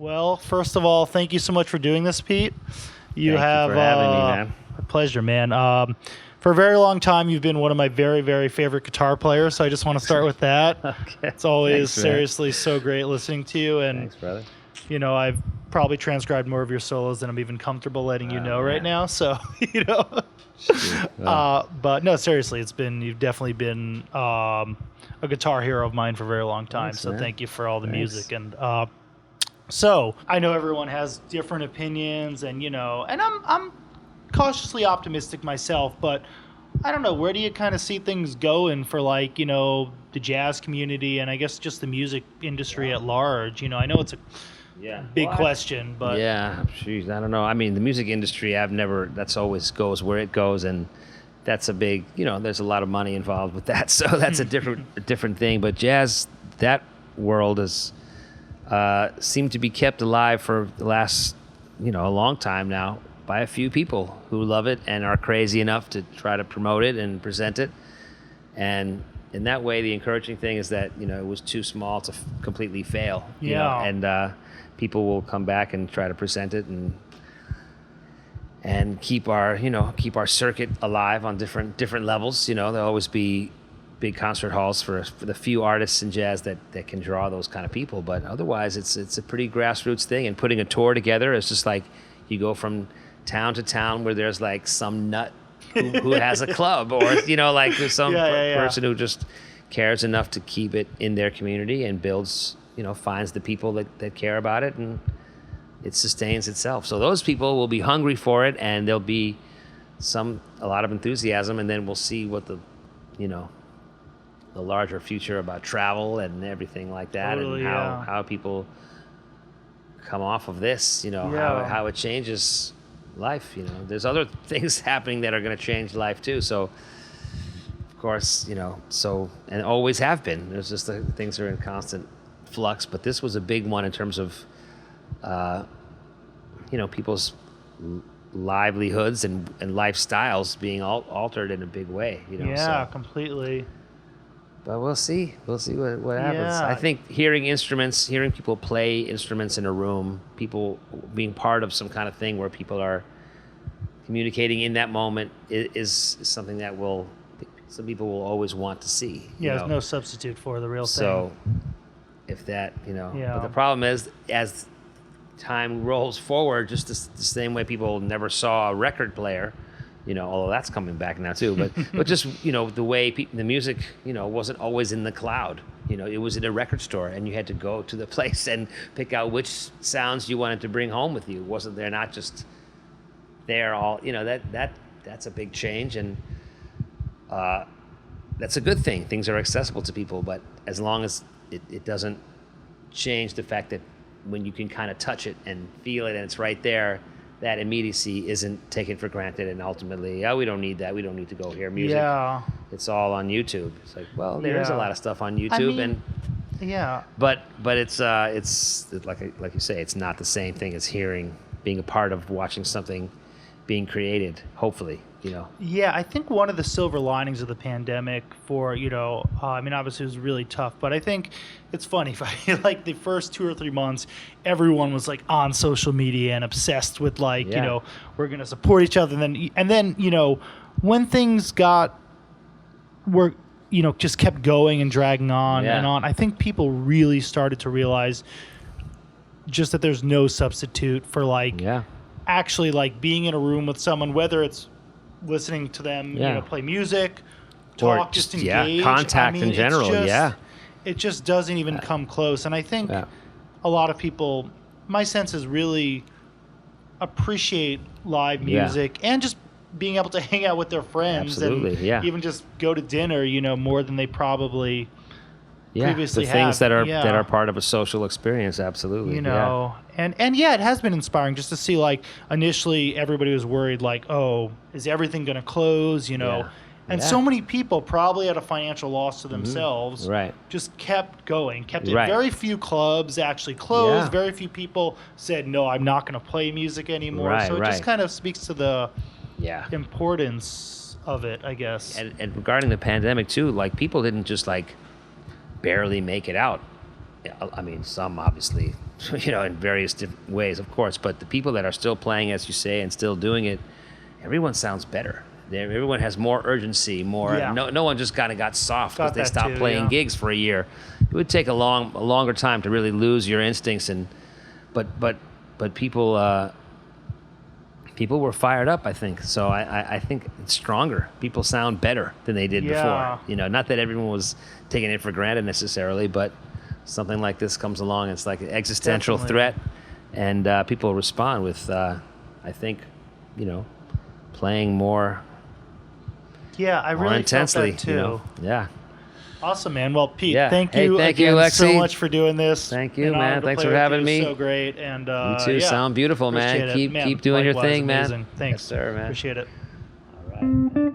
Well, first of all, thank you so much for doing this, Pete. Thank you for having me, man. A pleasure, man. For a very long time, you've been one of my very, very favorite guitar players, so I just want to start with that. Okay. It's always Thanks, man. seriously so great listening to you, and Thanks, brother. you know, I've probably transcribed more of your solos than I'm even comfortable letting you know man. right now. So, you know, but no, seriously, you've definitely been a guitar hero of mine for a very long time. Thanks, So man. thank you for all the Thanks. music. And so I know everyone has different opinions, and you know, and I'm cautiously optimistic myself, but I don't know, where do you kind of see things going for, like, you know, the jazz community and I guess just the music industry at large? You know, I know it's a big question, but Yeah, geez, I don't know. I mean, the music industry, that's always goes where it goes, and that's a big, you know, there's a lot of money involved with that, so that's a different thing. But jazz, that world has seemed to be kept alive for the last, you know, a long time now by a few people who love it and are crazy enough to try to promote it and present it. And in that way, the encouraging thing is that, you know, it was too small to completely fail. You know, and people will come back and try to present it and keep our circuit alive on different levels. You know, there'll always be big concert halls for the few artists in jazz that can draw those kind of people. But otherwise, it's a pretty grassroots thing. And putting a tour together is just like you go from town to town where there's like some nut who has a club, or like there's some person who just cares enough to keep it in their community and builds, finds the people that care about it, and it sustains itself. So those people will be hungry for it, and there'll be a lot of enthusiasm, and then we'll see what the larger future about travel and everything like that, totally, and how people come off of this, how it changes life. There's other things happening that are going to change life too. So of course, and always have been. There's just things are in constant flux, but this was a big one in terms of people's livelihoods and lifestyles being altered in a big way. Completely. But we'll see what happens. I think hearing people play instruments in a room, people being part of some kind of thing where people are communicating in that moment is something that some people will always want to see. There's no substitute for the real thing. So if that, but the problem is, as time rolls forward, just the same way people never saw a record player, although that's coming back now too, but just, the way the music, wasn't always in the cloud. It was in a record store, and you had to go to the place and pick out which sounds you wanted to bring home with you. They're not just there all, that's a big change, and that's a good thing. Things are accessible to people, but as long as it doesn't change the fact that when you can kind of touch it and feel it and it's right there, that immediacy isn't taken for granted, and ultimately, we don't need that. We don't need to go hear music. Yeah. It's all on YouTube. It's like, well, there is a lot of stuff on YouTube, but it's like you say, it's not the same thing as being a part of watching something being created. Hopefully, Yeah, I think one of the silver linings of the pandemic for, obviously it was really tough, but I think it's funny. Like the first 2 or 3 months, everyone was like on social media and obsessed with we're going to support each other. And then, when things just kept going and dragging on and on, I think people really started to realize just that there's no substitute for actually being in a room with someone, whether it's listening to them, play music, talk, just engage. Contact in general, It just doesn't even come close. And I think a lot of people, my sense is, really appreciate live music and just being able to hang out with their friends and even just go to dinner, more than they probably previously the things have. that are part of a social experience. Absolutely. And it has been inspiring just to see, initially everybody was worried, oh, is everything going to close, and so many people, probably at a financial loss to themselves, just kept going, kept it. Very few clubs actually closed. Very few people said, no, I'm not going to play music anymore. So it just kind of speaks to the importance of it, I guess. And regarding the pandemic too, people didn't just barely make it out. I mean, some obviously, in various different ways, of course, but the people that are still playing, as you say, and still doing it, everyone sounds better. Everyone has more urgency, no one just kind of got soft because they stopped playing gigs for a year. It would take a longer time to really lose your instincts, but people were fired up, I think. So I think it's stronger. People sound better than they did before. Not that everyone was taking it for granted necessarily, but something like this comes along. It's like an existential threat, and people respond with, I think, playing more. Yeah, I really intensely felt that too. Yeah. Awesome, man. Well, Pete, thank you thank again you, Aleksi. so much for doing this. Tall you, man. Thanks for having me. So great, and you too. Sound beautiful, man. Keep doing your thing, man. Amazing. Thanks, yes, sir, man. Appreciate it. All right.